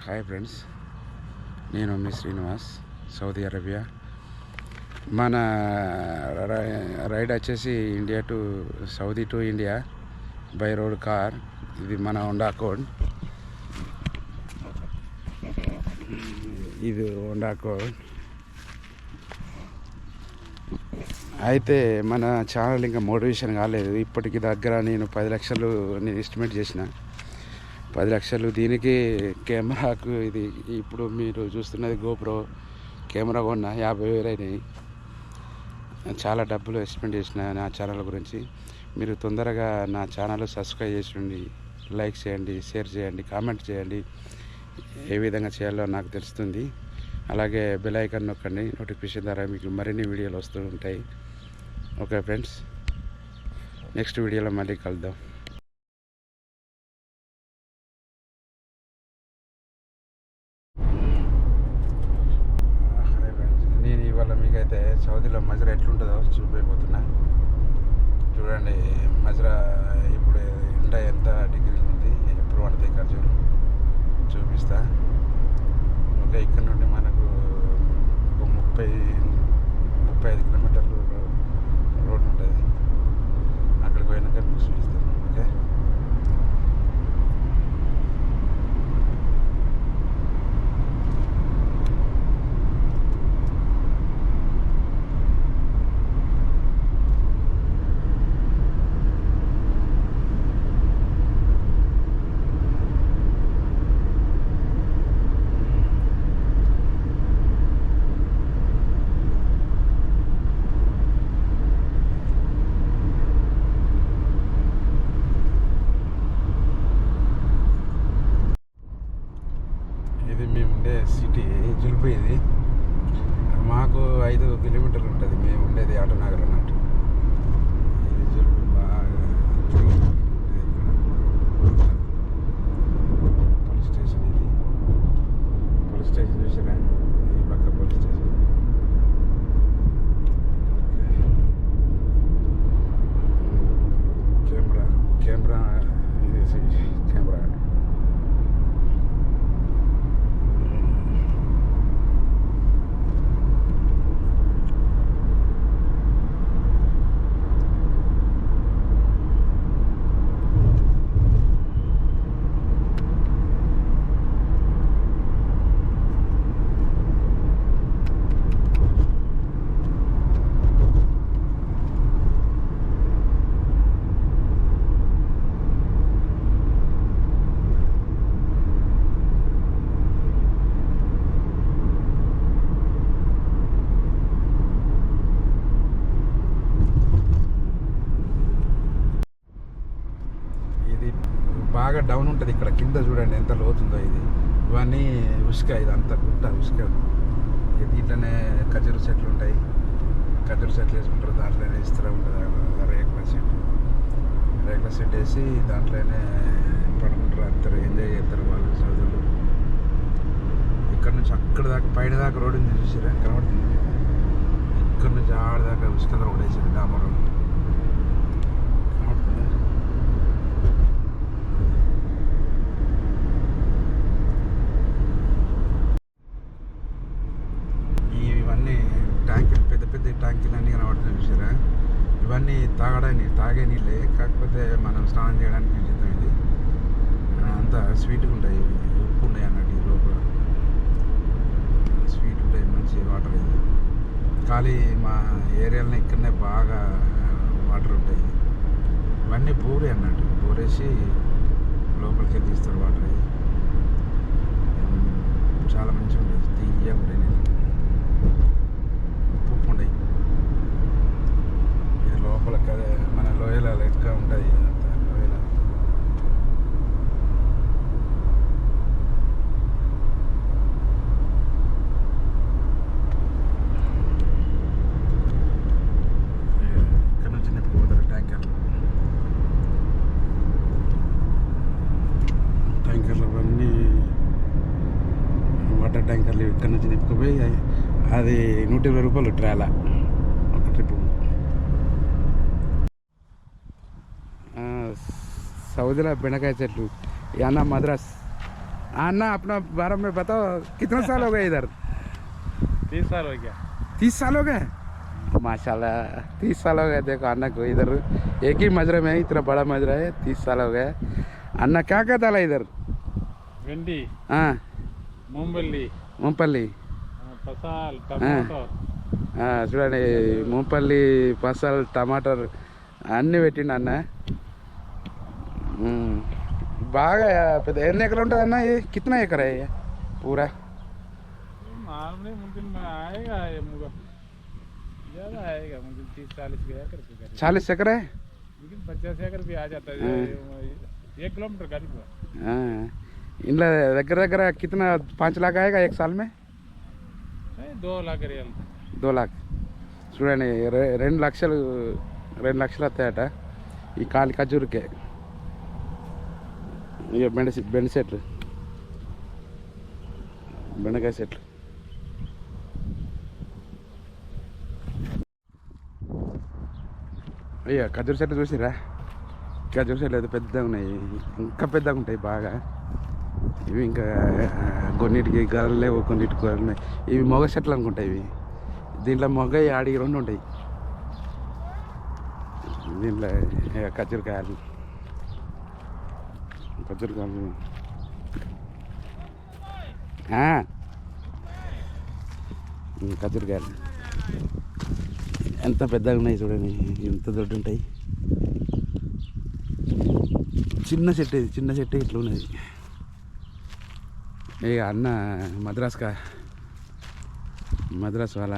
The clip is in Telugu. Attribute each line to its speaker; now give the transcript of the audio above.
Speaker 1: హాయ్ ఫ్రెండ్స్, నేను మీ శ్రీనివాస్, సౌదీ అరేబియా. మన రైడ్ వచ్చేసి India to Saudi to India by road car. ఇది మన హోండా అకౌంట్. ఇది హోండా అకౌంట్. అయితే మన ఛానల్ ఇంకా మోటివేషన్ కాలేదు. ఇప్పటికి దగ్గర నేను 10 లక్షలు నేను ఎస్టిమేట్ చేసిన 10 లక్షలు. దీనికి కెమెరాకు ఇది ఇప్పుడు మీరు చూస్తున్నది గోప్రో కెమెరా కొన్న 50,000 అయినాయి. చాలా డబ్బులు ఎస్పెండ్ చేసిన నా ఛానల్ గురించి. మీరు తొందరగా నా ఛానల్ సబ్స్క్రైబ్ చేయండి, లైక్ చేయండి, షేర్ చేయండి, కామెంట్ చేయండి. ఏ విధంగా చేయాలో నాకు తెలుస్తుంది. అలాగే బెల్ ఐకాన్ నొక్కండి. నోటిఫికేషన్ ద్వారా మీకు మరిన్ని వీడియోలు వస్తూ ఉంటాయి. ఓకే ఫ్రెండ్స్, నెక్స్ట్ వీడియోలో మళ్ళీ కలుద్దాం. నేను ఇవాళ మీకైతే సౌదీలో మజరా ఎట్లుంటుందో చూపిపోతున్నా. చూడండి, మజరా ఇప్పుడు ఎండ ఎంత డిగ్రీలు ఉంది, ఎప్పుడు పడతాయి ఖర్చులు చూపిస్తా. ఓకే, ఇక్కడ నుండి మనకు ఒక 35 కిలోమీటర్లు రోడ్ ఉంటుంది. అక్కడికి పోయినాక మీకు చూపిస్తాను. ఓకే, మేముండే సిటీ జులుపు. ఇది మాకు 5 కిలోమీటర్లు ఉంటుంది. మేము ఉండేది ఆటోనగర్ అన్నట్టు. ఇది జులుపు బాగా పోలీస్ స్టేషన్. ఇది పోలీస్ స్టేషన్ చూసారా? ఈ పక్క పోలీస్ స్టేషన్. కెమెరా ఇది కెమెరా. బాగా డౌన్ ఉంటుంది. ఇక్కడ కింద చూడండి ఎంత లోతుందో. ఇది ఇవన్నీ ఉసుక, ఇదంతా గుట్ట ఉసుక. దీంట్లోనే ఖజూరు చెట్లు ఉంటాయి. ఖజూరు చెట్లు వేసుకుంటారు, దాంట్లోనే ఇస్తూ ఉంటుంది. రేకుల సెట్ వేసి దాంట్లోనే పడుకుంటారు, అందరు ఎంజాయ్ చేస్తారు వాళ్ళు సౌదీలు. ఇక్కడ నుంచి అక్కడ దాకా పైన దాకా రోడ్డు ఉంది, చూసారా? కనబడుతుంది. ఇక్కడ నుంచి ఆడదాకా ఉసుక రోడ్ వేసారు, డామర్ రోడ్. ట్యాంకులు, పెద్ద పెద్ద ట్యాంకులు అన్నీ కనబడుతున్నాయి, చూసారా? ఇవన్నీ తాగే నీళ్ళే, కాకపోతే మనం స్నానం చేయడానికి యూజ్ చేద్దాం. ఇది అంతా స్వీట్గా ఉంటాయి, ఉప్పు ఉన్నాయి అన్నట్టు. ఈ లోపల స్వీట్ ఉంటాయి, మంచి వాటర్. ఇది ఖాళీ మా ఏరియాలో ఇక్కడనే బాగా వాటర్ ఉంటాయి. ఇవన్నీ బోరే అన్నట్టు, బోరేసి లోపలికి తీస్తారు వాటర్. ఇది చాలా మంచిగా ఉంటుంది, తీయగా ఉంటాయి. ఇది లోపల కదా మన లోయల లెక్క ఉంటుంది. లోయల ఇక్కడ నుంచి నింపుకుపోతారు ట్యాంకర్లు. అవన్నీ వాటర్ ట్యాంకర్లు ఇక్కడ నుంచి నింపుకుపోయి అది 120 రూపాయలు ట్రాలా ఒక ట్రిప్. సౌదీలో బెండకాయ చెట్లు, యానా మద్రాస్ अन्ना अपना बारे में बताओ कितना साल हो गए इधर?
Speaker 2: 30 साल हो गया।
Speaker 1: 30 साल हो गए माशाल्लाह। 30 साल हो गए देखो अन्ना को इधर, एक ही मजरे में, इतना बड़ा मजरा है। 30 साल हो गए। अन्ना क्या क्या डाला इधर?
Speaker 2: వెండి,
Speaker 1: हाँ
Speaker 2: ముంబల్లి,
Speaker 1: ముంపల్లి,
Speaker 2: పసాల్, టమాటో.
Speaker 1: చూడండి ముంపల్లి, పసల్, టమాటర్ అన్నీ పెట్టిండు అన్న. బాగా పెద్ద ఎన్ని ఎకరాలు ఉంటుంది అన్న? ఇది కిतना ఎకర है ये पूरा?
Speaker 2: मालूम मुमकिन आएगा ये मुझे ज़्यादा आएगा, मुमकिन 30-40 एकड़ पे करीब।
Speaker 1: 40 एकड़ है।
Speaker 2: लेकिन 50 एकड़ भी आ जाता है। 1 किलोमीटर करीब।
Speaker 1: ఇంట్లో దగ్గర దగ్గర కిतना 5 लाख आएगा एक साल में?
Speaker 2: नहीं, 2 लाख रियल।
Speaker 1: 2 लाख చూడండి 2 లక్షలు వస్తాయట ఈ కాలి ఖర్జూరకే. ఇక బెండ చెట్లు, బెండకాయ చెట్లు. అయ్యా ఖర్జూర చెట్లు చూసిరా? ఖర్జూర చెట్లు అయితే పెద్దగా ఉన్నాయి, ఇంకా పెద్దగా ఉంటాయి బాగా. ఇవి ఇంకా కొన్నిటికి గర్రలు లేవు, కొన్నిటికి గర్రలు ఉన్నాయి. ఇవి మొగ చెట్లు అనుకుంటాయి ఇవి. దీంట్లో మొగ ఆడికి 2 ఉంటాయి. దీంట్లో ఖర్జూరకాయలు ఖర్జూరకాయలు ఎంత పెద్దగా ఉన్నాయి చూడండి, ఎంత దొడ్డు ఉంటాయి. చిన్న చెట్టు, ఇది చిన్న చెట్టు ఇట్లా ఉన్నది. ఇక అన్న మద్రాస్ వాళ్ళ